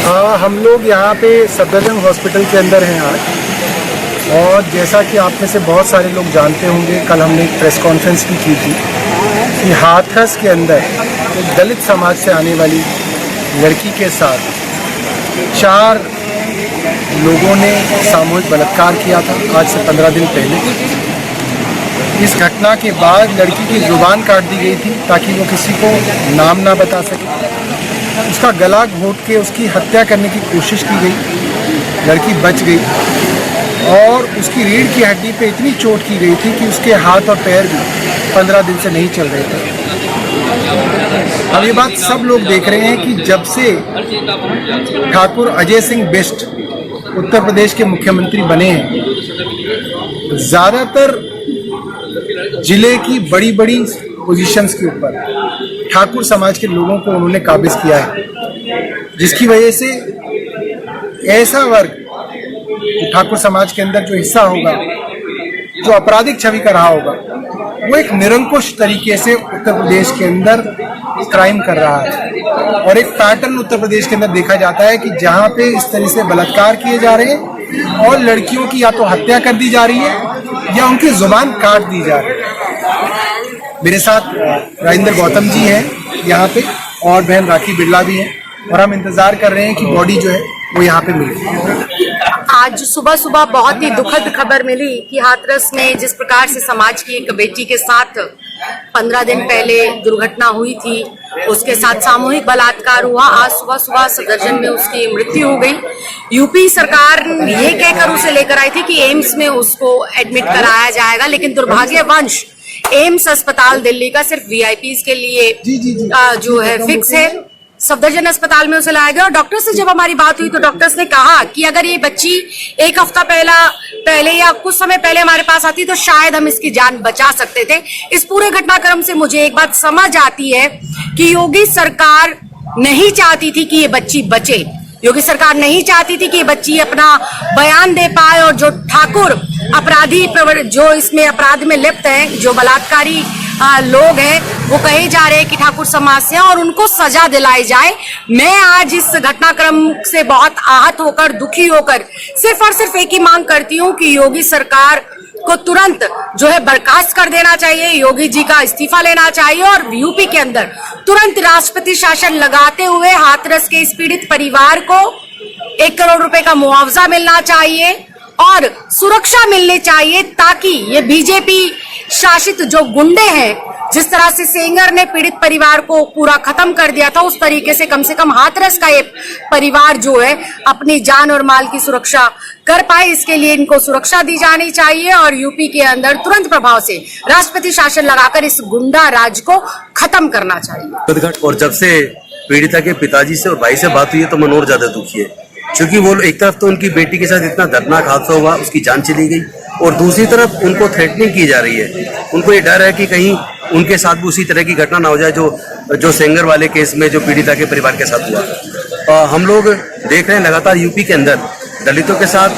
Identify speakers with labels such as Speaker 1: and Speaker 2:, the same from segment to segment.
Speaker 1: हम लोग यहाँ पे सफदरजंग हॉस्पिटल के अंदर हैं आज, और जैसा कि आप में से बहुत सारे लोग जानते होंगे, कल हमने एक प्रेस कॉन्फ्रेंस भी की थी कि हाथरस के अंदर एक दलित समाज से आने वाली लड़की के साथ 4 लोगों ने सामूहिक बलात्कार किया था आज से 15 दिन पहले। इस घटना के बाद लड़की की जुबान काट दी गई थी ताकि वो किसी को नाम ना बता सके। उसका गला घोंट के उसकी हत्या करने की कोशिश की गई, लड़की बच गई, और उसकी रीढ़ की हड्डी पे इतनी चोट की गई थी कि उसके हाथ और पैर भी 15 दिन से नहीं चल रहे थे। अब ये बात सब लोग देख रहे हैं कि जब से ठाकुर अजय सिंह बिष्ट उत्तर प्रदेश के मुख्यमंत्री बने हैं, ज़्यादातर जिले की बड़ी बड़ी पोजीशंस के ऊपर ठाकुर समाज के लोगों को उन्होंने काबिज किया है, जिसकी वजह से ऐसा वर्ग ठाकुर समाज के अंदर जो हिस्सा होगा, जो आपराधिक छवि का रहा होगा, वो एक निरंकुश तरीके से उत्तर प्रदेश के अंदर क्राइम कर रहा है। और एक पैटर्न उत्तर प्रदेश के अंदर देखा जाता है कि जहाँ पे इस तरह से बलात्कार किए जा रहे हैं और लड़कियों की या तो हत्या कर दी जा रही है या उनकी जुबान काट दी जा रही है। मेरे साथ राजेंद्र गौतम जी हैं यहाँ पे, और बहन राखी बिरला भी हैं, और हम इंतजार कर रहे हैं कि बॉडी जो है वो यहाँ पे मिले।
Speaker 2: आज सुबह सुबह बहुत ही दुखद खबर मिली कि हाथरस में जिस प्रकार से समाज की एक बेटी के साथ 15 दिन पहले दुर्घटना हुई थी, उसके साथ सामूहिक बलात्कार हुआ। आज सुबह सुबह सफदरजंग में उसकी मृत्यु हो गई। यूपी सरकार ये कहकर उसे लेकर आई थी कि एम्स में उसको एडमिट कराया जाएगा, लेकिन दुर्भाग्यवश एम्स अस्पताल दिल्ली का सिर्फ वीआईपीज के लिए जो है फिक्स है। सफदरजंग अस्पताल में उसे लाया गया, और डॉक्टर से जब हमारी बात हुई तो डॉक्टर्स ने कहा कि अगर ये बच्ची एक हफ्ता पहले या कुछ समय पहले हमारे पास आती तो शायद हम इसकी जान बचा सकते थे। इस पूरे घटनाक्रम से मुझे एक बात समझ आती है कि योगी सरकार नहीं चाहती थी कि ये बच्ची बचे। योगी सरकार नहीं चाहती थी कि ये बच्ची अपना बयान दे पाए, और जो ठाकुर अपराधी जो इसमें अपराध में लिप्त हैं, जो बलात्कारी लोग हैं, वो कहे जा रहे हैं कि ठाकुर समाज से, और उनको सजा दिलाई जाए। मैं आज इस घटनाक्रम से बहुत आहत होकर, दुखी होकर सिर्फ और सिर्फ एक ही मांग करती हूँ कि योगी सरकार को तुरंत जो है बर्खास्त कर देना चाहिए, योगी जी का इस्तीफा लेना चाहिए, और यूपी के अंदर तुरंत राष्ट्रपति शासन लगाते हुए हाथरस के इस पीड़ित परिवार को 1 करोड़ रुपए का मुआवजा मिलना चाहिए और सुरक्षा मिलनी चाहिए, ताकि ये बीजेपी शासित जो गुंडे हैं, जिस तरह से सेंगर ने पीड़ित परिवार को पूरा खत्म कर दिया था, उस तरीके से कम हाथरस का ये परिवार जो है अपनी जान और माल की सुरक्षा कर पाए। इसके लिए इनको सुरक्षा दी जानी चाहिए, और यूपी के अंदर तुरंत प्रभाव से राष्ट्रपति शासन लगाकर इस गुंडा राज को खत्म करना चाहिए।
Speaker 3: और जब से पीड़िता के पिताजी से और भाई से बात हुई है तो मन और ज्यादा दुखी है, क्योंकि वो एक तरफ तो उनकी बेटी के साथ इतना दर्दनाक हादसा हुआ, उसकी जान चली गई, और दूसरी तरफ उनको थ्रेटनिंग की जा रही है। उनको ये डर है कि कहीं उनके साथ भी उसी तरह की घटना ना हो जाए जो सेंगर वाले केस में जो पीड़िता के परिवार के साथ हुआ। हम लोग देख रहे हैं लगातार यूपी के अंदर दलितों के साथ,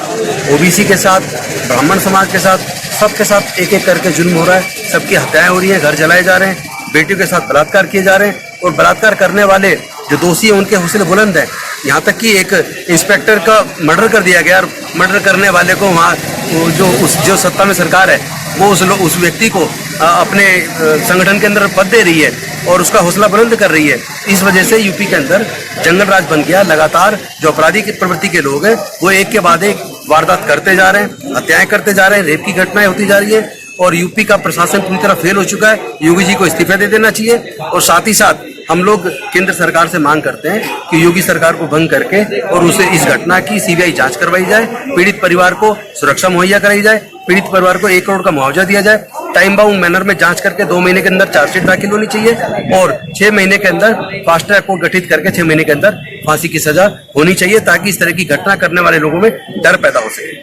Speaker 3: ओबीसी के साथ, ब्राह्मण समाज के साथ, सबके साथ एक एक करके जुल्म हो रहा है। सबकी हत्याएं हो रही हैं, घर जलाए जा रहे हैं, बेटियों के साथ बलात्कार किए जा रहे हैं, और बलात्कार करने वाले जो दोषी हैं उनके हौसले बुलंद हैं। यहाँ तक कि एक इंस्पेक्टर का मर्डर कर दिया गया, और मर्डर करने वाले को वहाँ जो सत्ता में सरकार है वो उस व्यक्ति को अपने संगठन के अंदर पद दे रही है और उसका हौसला बुलंद कर रही है। इस वजह से यूपी के अंदर जंगल राज बन गया। लगातार जो अपराधी की प्रवृत्ति के लोग हैं वो एक के बाद एक वारदात करते जा रहे हैं, हत्याएं करते जा रहे हैं, रेप की घटनाएं होती जा रही है, और यूपी का प्रशासन पूरी तरह फेल हो चुका है। योगी जी को इस्तीफा दे देना चाहिए, और साथ ही साथ हम लोग केंद्र सरकार से मांग करते हैं कि योगी सरकार को भंग करके और उसे इस घटना की सीबीआई जांच करवाई जाए, पीड़ित परिवार को सुरक्षा मुहैया कराई जाए, पीड़ित परिवार को 1 करोड़ का मुआवजा दिया जाए, टाइम बाउंड मैनर में जांच करके 2 महीने के अंदर चार्जशीट दाखिल होनी चाहिए, और 6 महीने के अंदर फास्ट ट्रैक कोर्ट गठित करके 6 महीने के अंदर फांसी की सजा होनी चाहिए, ताकि इस तरह की घटना करने वाले लोगों में डर पैदा हो सके।